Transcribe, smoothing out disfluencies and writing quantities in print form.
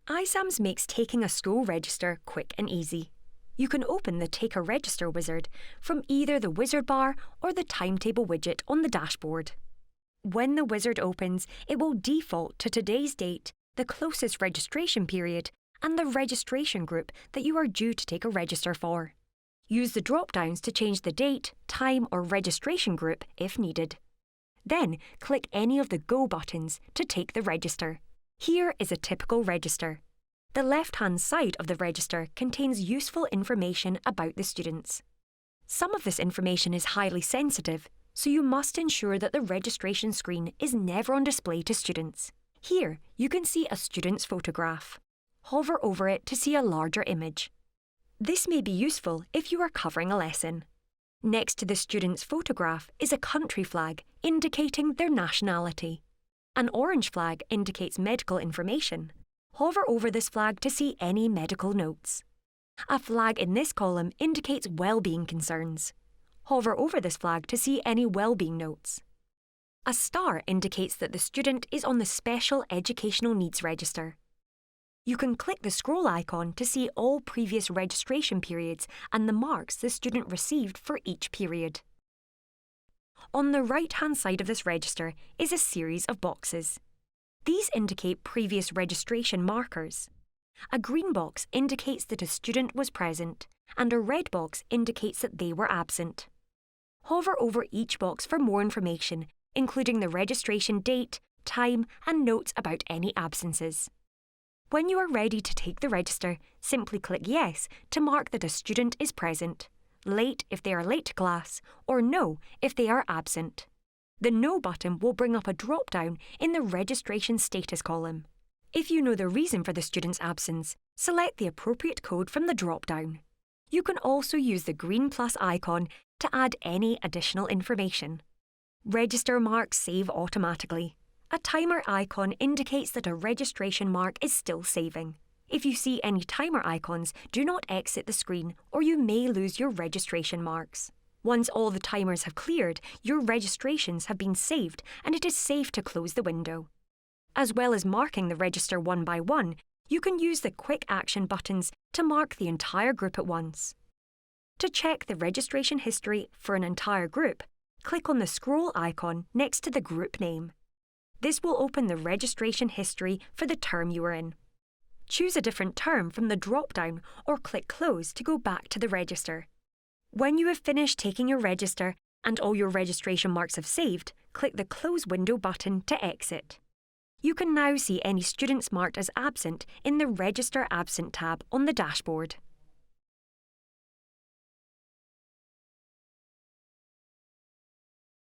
iSAMS makes taking a school register quick and easy. You can open the Take a Register wizard from either the wizard bar or the timetable widget on the dashboard. When the wizard opens, it will default to today's date, the closest registration period, and the registration group that you are due to take a register for. Use the drop-downs to change the date, time, or registration group if needed. Then, click any of the Go buttons to take the register. Here is a typical register. The left-hand side of the register contains useful information about the students. Some of this information is highly sensitive, so you must ensure that the registration screen is never on display to students. Here, you can see a student's photograph. Hover over it to see a larger image. This may be useful if you are covering a lesson. Next to the student's photograph is a country flag indicating their nationality. An orange flag indicates medical information. Hover over this flag to see any medical notes. A flag in this column indicates well-being concerns. Hover over this flag to see any well-being notes. A star indicates that the student is on the Special Educational Needs Register. You can click the scroll icon to see all previous registration periods and the marks the student received for each period. On the right-hand side of this register is a series of boxes. These indicate previous registration markers. A green box indicates that a student was present, and a red box indicates that they were absent. Hover over each box for more information, including the registration date, time, and notes about any absences. When you are ready to take the register, simply click Yes to mark that a student is present, Late if they are late to class, or No if they are absent. The No button will bring up a drop-down in the registration status column. If you know the reason for the student's absence, select the appropriate code from the drop-down. You can also use the green plus icon to add any additional information. Register marks save automatically. A timer icon indicates that a registration mark is still saving. If you see any timer icons, do not exit the screen or you may lose your registration marks. Once all the timers have cleared, your registrations have been saved and it is safe to close the window. As well as marking the register one by one, you can use the quick action buttons to mark the entire group at once. To check the registration history for an entire group, click on the scroll icon next to the group name. This will open the registration history for the term you are in. Choose a different term from the drop-down or click Close to go back to the register. When you have finished taking your register and all your registration marks have saved, click the Close Window button to exit. You can now see any students marked as absent in the Register Absent tab on the dashboard.